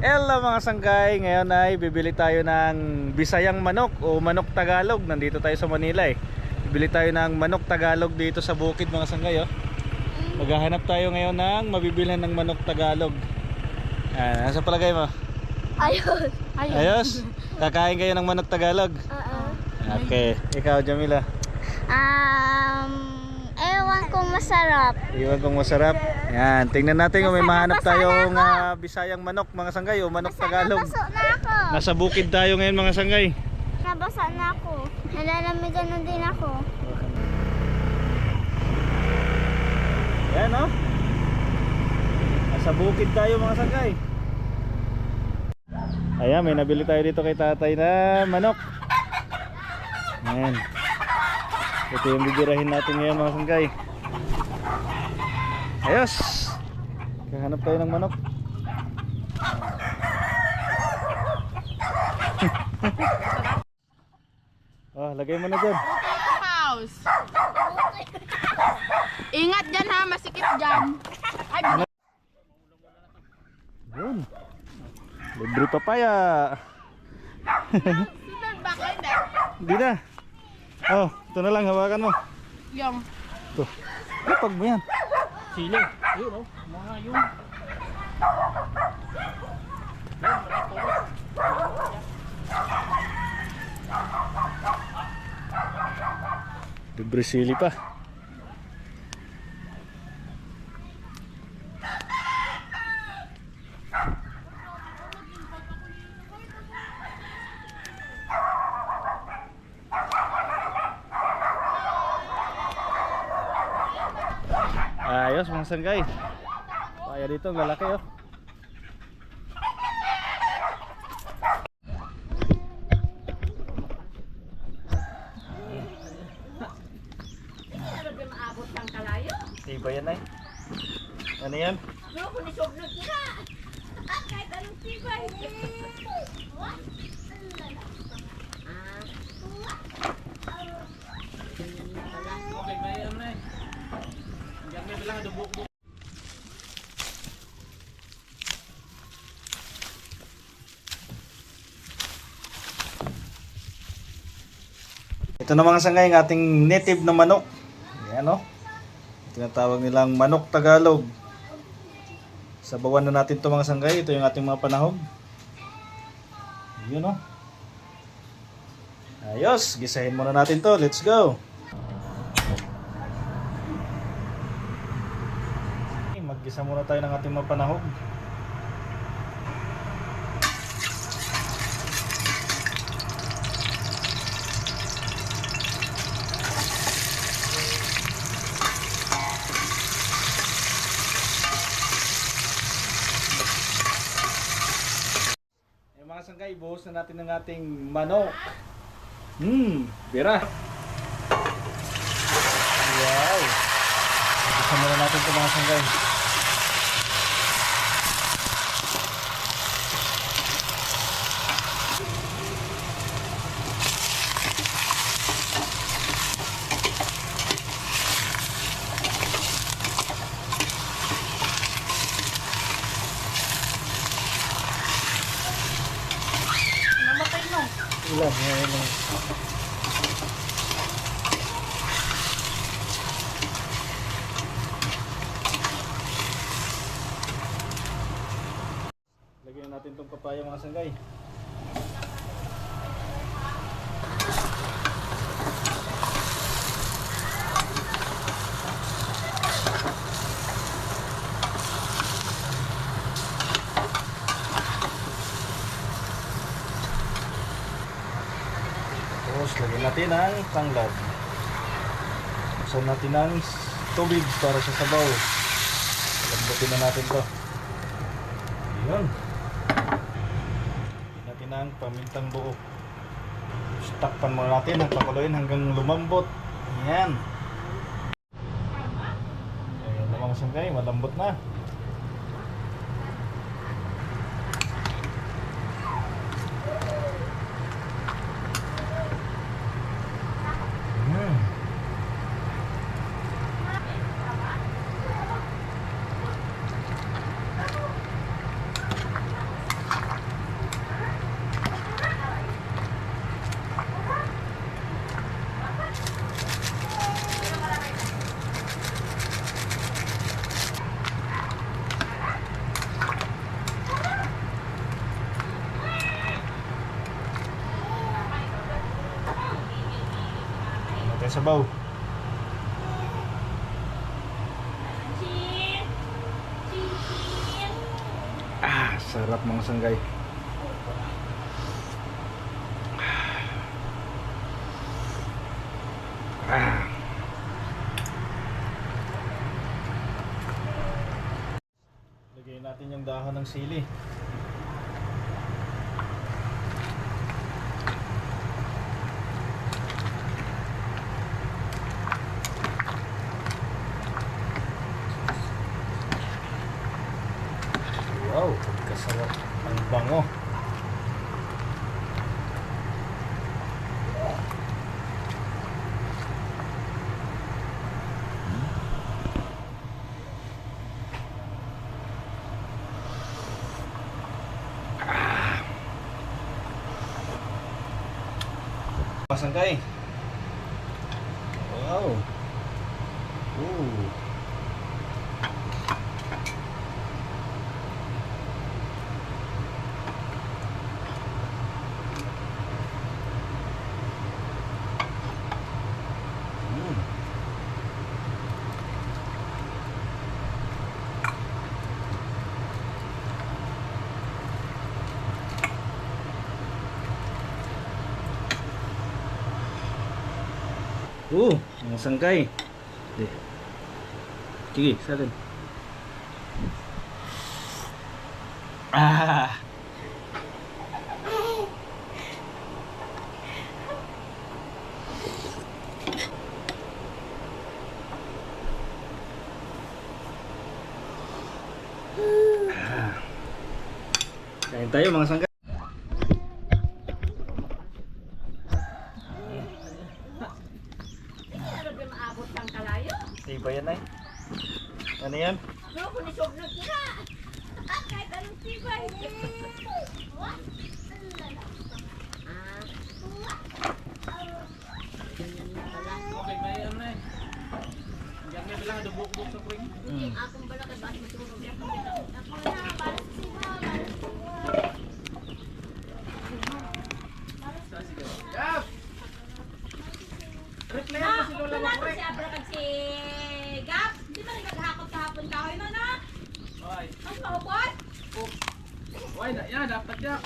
Hello mga sanggay, ngayon ay bibili tayo ng Bisayang manok o manok Tagalog. Nandito tayo sa Manila eh. Bibili tayo ng manok Tagalog dito sa bukid mga sanggay oh. Maghahanap tayo ngayon ng mabibilhan ng manok Tagalog. Nasa palagay mo? Ayos. Ayos? Kakain kayo ng manok Tagalog? Okay, ikaw Jamila? Ewan kung masarap. Iwan kong masarap. Yan, tingnan natin kung may mahanap tayong Bisayang manok mga sanggay o manok Tagalog. Nabasa na ako. Nasa bukid tayo ngayon mga sanggay. Nabasa na ako. Nalalamigan na din ako. Yan oh. Nasa bukid tayo mga sanggay. Ayan, may nabili tayo dito kay tatay na manok. Ayan. Ito yung bibirahin natin ngayon mga sanggay. Ayos. Kahanap tayo ng manok. Oh, lagay mo na dyan. House. Ingat dyan ha, masikip dyan. Ay, Yun. Libre papaya. sunod ba kayo hindi? Hindi na. Oh, ito na lang, hawakan mo. Yung. Ito. Lapag mo yan. Sili. Ayun oh, mga yun. Libre sili pa. Ayos mga sanggay. Kaya dito ang lalaki oh. Di ba yan ay? Ano yan? Okay, bayan na eh. Diyan may bilang dubok. Ito na mga sanggay ang ating native na manok. Yan oh. Tinatawag nilang manok Tagalog. Sabawan na natin ito mga sanggay. Ito yung ating mga panahog. Yun oh. Ayos, gisahin muna natin to. Let's go. Maggisa muna tayo ng ating mga panahog. Mga sanggay, buhos na natin ng ating manok. Bira. Wow. Gusto muna natin ito mga sanggay. Ulan, ngayon lang. Lagyan natin itong papaya mga sanggay. Lagyan natin ang tanglad. Buksan natin ang tubig para sa sabaw. Lambutin na natin to. Ayan. Lagyan natin ang pamintang buo. Takpan muna natin ang pakuloyin hanggang lumambot. Ayan. Ayan na mga sanggay, malambot na. sabaw. Sarap mga sanggay. Lagyan natin yung dahon ng sili. Wow, kasarap ang bango. Pasangkay. Wow. Ooh. Mga sangkay. Di. Sige, salin. Kain tayo mga sangkay. Iba yan ay. Ano yan? Okay, may ano na eh. Diyan may bilang dubok-dubok sa pring. Gap! Replyan mo si Lola mo pring. Gap, di ba naghakot kahapon kahoy no na? Oy. Ang maupot? Oy, na yan dapat ya.